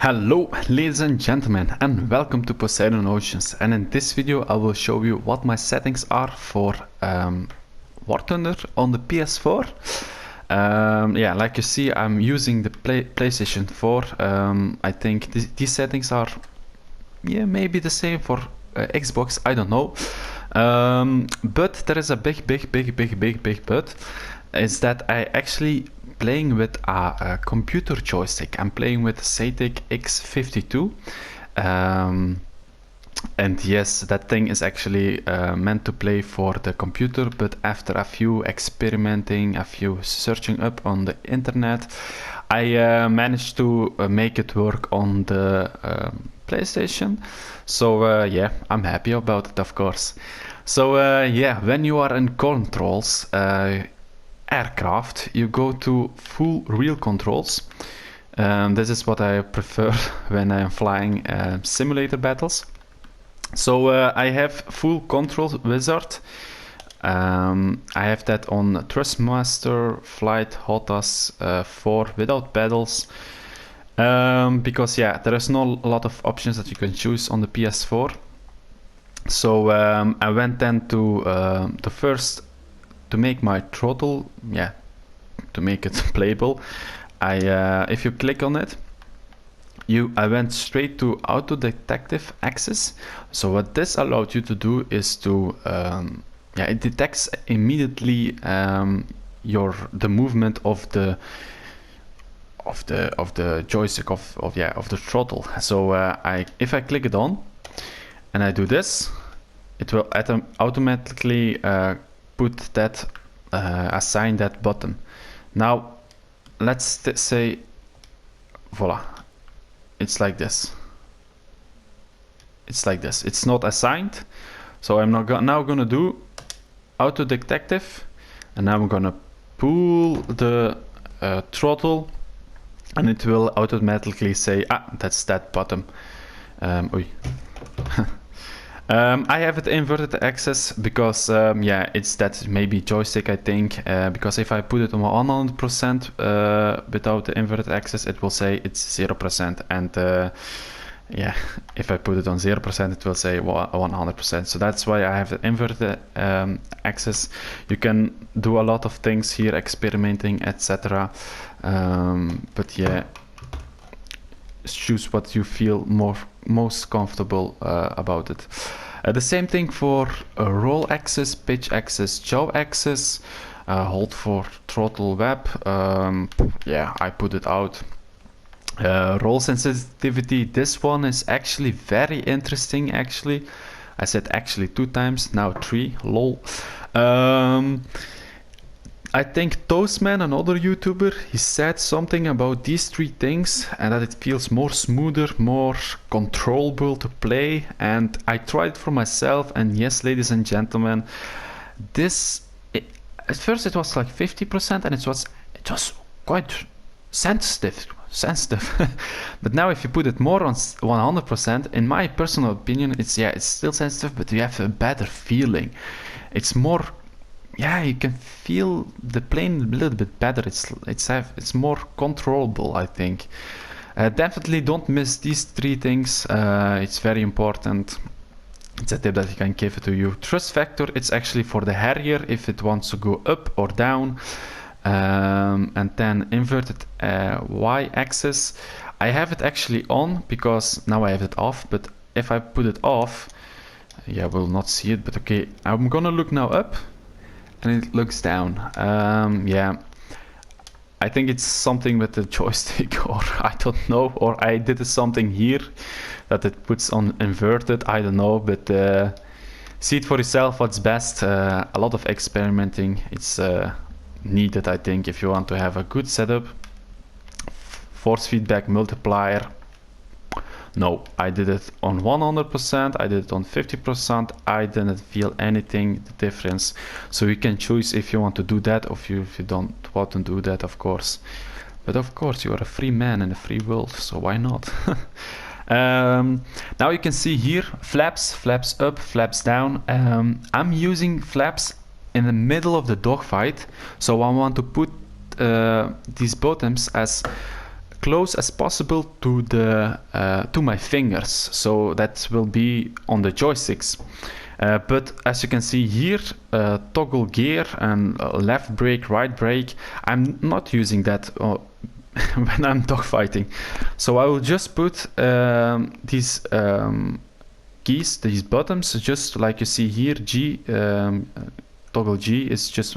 Hello ladies and gentlemen and welcome to Poseidon Oceans, and in this video I will show you what my settings are for War Thunder on the PS4. Yeah, like you see, I'm using the PlayStation 4. I think these settings are maybe the same for Xbox, I don't know. But there is a big but, is that I actually playing with a computer joystick. I'm playing with Satic X52, and yes, that thing is actually meant to play for the computer, but after a few experimenting, a few searching up on the internet, I managed to make it work on the PlayStation. So yeah, I'm happy about it, of course. So yeah, when you are in controls, aircraft, you go to full real controls. This is what I prefer when I am flying simulator battles. So I have full control wizard. I have that on Thrustmaster, Flight, HOTAS 4 without pedals. Because yeah, there is not a lot of options that you can choose on the PS4. So I went then to the first, to make my throttle, to make it playable. If you click on it, I went straight to auto detective access. So what this allowed you to do is to it detects immediately the movement of the joystick of the throttle. So if I click it on and I do this, it will automatically put that assign that button. Now let's say voila, it's like this. It's not assigned, so I'm not now gonna do auto detective, and now I'm gonna pull the throttle, and it will automatically say, that's that button. I have it inverted access because it's that maybe joystick, I think, because if I put it on 100% without the inverted access, it will say it's 0%, and if I put it on 0%, it will say 100%. So that's why I have the inverted access. You can do a lot of things here, experimenting, etc. But yeah, choose what you feel most comfortable about it. The same thing for roll axis, pitch axis, jaw axis, hold for throttle web. I put it out. Roll sensitivity, this one is actually very interesting. Actually, I said actually 2 times, now 3, lol. I think Toastman, another YouTuber, he said something about these 3 things, and that it feels more smoother, more controllable to play. And I tried it for myself, and yes, ladies and gentlemen, at first it was like 50%, and it was quite sensitive. But now if you put it more on 100%, in my personal opinion, it's still sensitive, but you have a better feeling. It's more, you can feel the plane a little bit better. It's more controllable, I think. Definitely don't miss these 3 things. It's very important. It's a tip that I can give it to you. Thrust factor, it's actually for the Harrier if it wants to go up or down. And then inverted y-axis, I have it actually on because now I have it off, but if I put it off, we'll not see it, but okay, I'm gonna look now up and it looks down. I think it's something with the joystick, or I don't know, or I did something here that it puts on inverted, I don't know, but see it for yourself what's best. A lot of experimenting, it's needed, I think, if you want to have a good setup. Force feedback multiplier, no, I did it on 100%, I did it on 50%, I didn't feel anything, the difference. So you can choose if you want to do that, or if you don't want to do that, of course. But of course, you are a free man in a free world, so why not? Now you can see here, flaps up, flaps down. I'm using flaps in the middle of the dogfight, so I want to put these bottoms as close as possible to the to my fingers, so that will be on the joysticks. But as you can see here, toggle gear and left brake, right brake, I'm not using that when I'm dogfighting. So I will just put these keys, these buttons, just like you see here. G, toggle G is just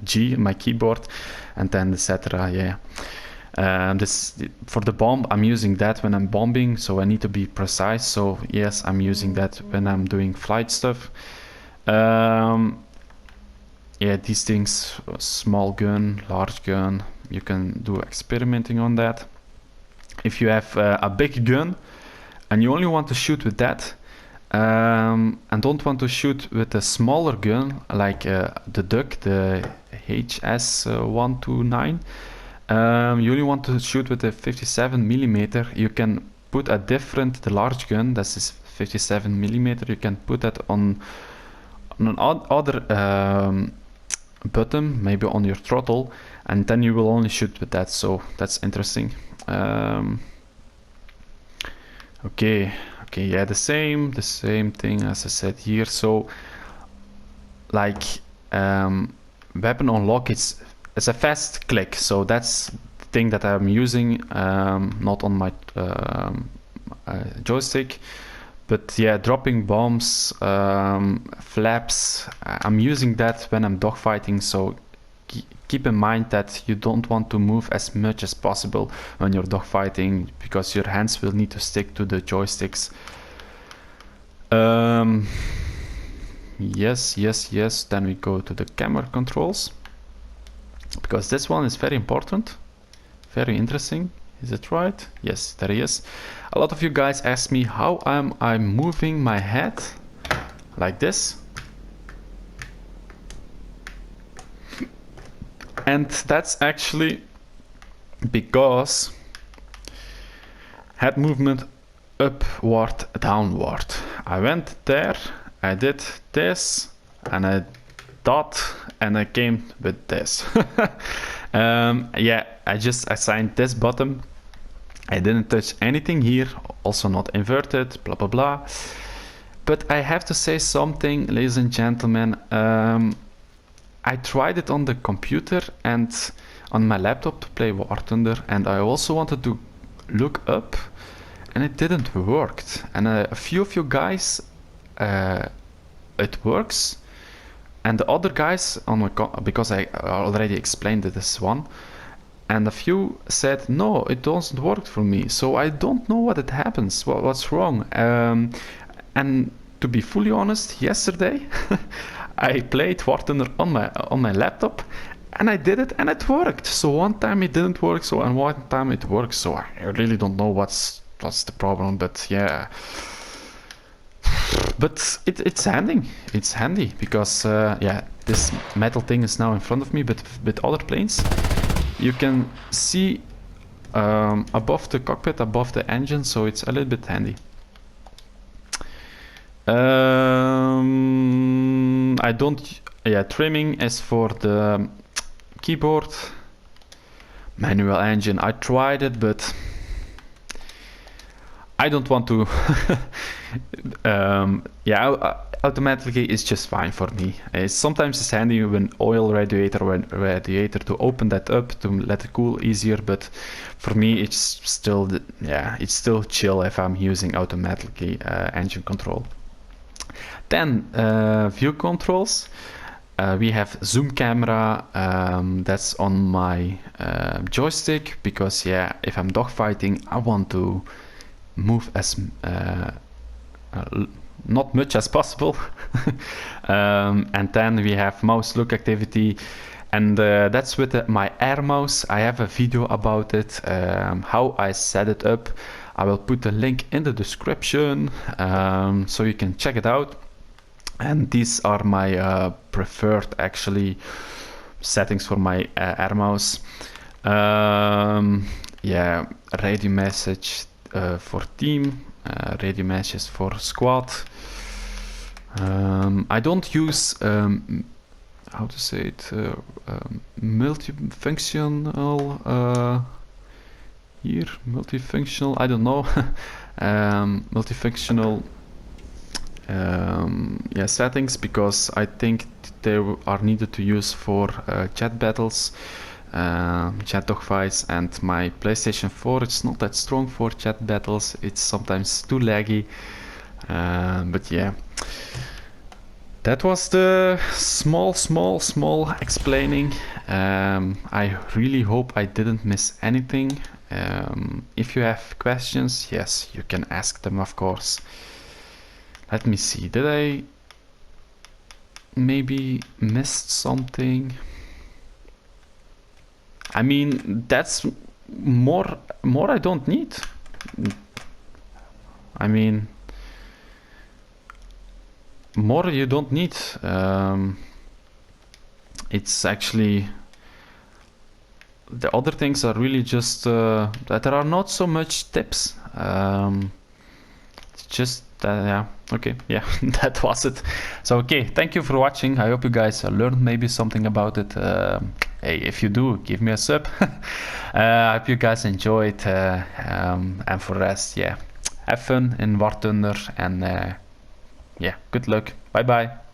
G, my keyboard, and then etc. Yeah. This for the bomb, I'm using that when I'm bombing, so I need to be precise. So yes, I'm using that when I'm doing flight stuff. Yeah, these things, small gun, large gun, you can do experimenting on that. If you have a big gun and you only want to shoot with that, and don't want to shoot with a smaller gun like the Duck, the HS129, you only want to shoot with a 57mm, you can put a different, the large gun, that is 57mm, you can put that on an other button, maybe on your throttle, and then you will only shoot with that, so that's interesting. Okay, yeah, the same thing as I said here. So like weapon unlock, it's a fast click, so that's the thing that I'm using, not on my joystick. But yeah, dropping bombs, flaps, I'm using that when I'm dogfighting, so keep in mind that you don't want to move as much as possible when you're dogfighting, because your hands will need to stick to the joysticks. Yes, then we go to the camera controls, because this one is very important, very interesting. Is it right? Yes, there he is. A lot of you guys ask me how am I moving my head like this. And that's actually because head movement upward, downward. I went there, I did this, and I dot, and I came with this. Yeah, I just assigned this button. I didn't touch anything here, also not inverted, blah blah blah. But I have to say something, ladies and gentlemen. I tried it on the computer and on my laptop to play War Thunder, and I also wanted to look up, and it didn't work. And a few of you guys, it works, and the other guys on my because I already explained this one, and a few said no, it doesn't work for me. So I don't know what it happens, what's wrong. And to be fully honest, yesterday I played War Thunder on my laptop, and I did it, and it worked. So one time it didn't work, and one time it worked. So I really don't know what's the problem, but yeah. But it's handy. It's handy because yeah, this metal thing is now in front of me, but with other planes, you can see above the cockpit, above the engine, so it's a little bit handy. I don't. Yeah, trimming is for the keyboard. Manual engine, I tried it, but I don't want to. Yeah, automatically is just fine for me. Sometimes it's handy when oil radiator to open that up to let it cool easier, but for me it's still it's still chill if I'm using automatically engine control. Then view controls. We have zoom camera, that's on my joystick, because yeah, if I'm dogfighting, I want to move as not much as possible. And then we have mouse look activity, and that's with my air mouse. I have a video about it, how I set it up. I will put the link in the description, so you can check it out. And these are my preferred actually settings for my air mouse. Yeah, radio message for team, radio messages for squad. I don't use how to say it, multifunctional here, multifunctional, I don't know. Multifunctional yeah, settings, because I think they are needed to use for chat battles, chat dogfights, and my PlayStation 4, it's not that strong for chat battles, it's sometimes too laggy, but yeah. That was the small explaining. I really hope I didn't miss anything. If you have questions, yes, you can ask them, of course. Let me see, did I maybe missed something? I mean, that's more I don't need. I mean, more you don't need. It's actually, the other things are really just that there are not so much tips. It's just yeah, okay, yeah, that was it. So okay, thank you for watching. I hope you guys learned maybe something about it. Hey, if you do, give me a sub. I hope you guys enjoyed, and for the rest, yeah, have fun in War Thunder, and yeah, good luck. Bye bye.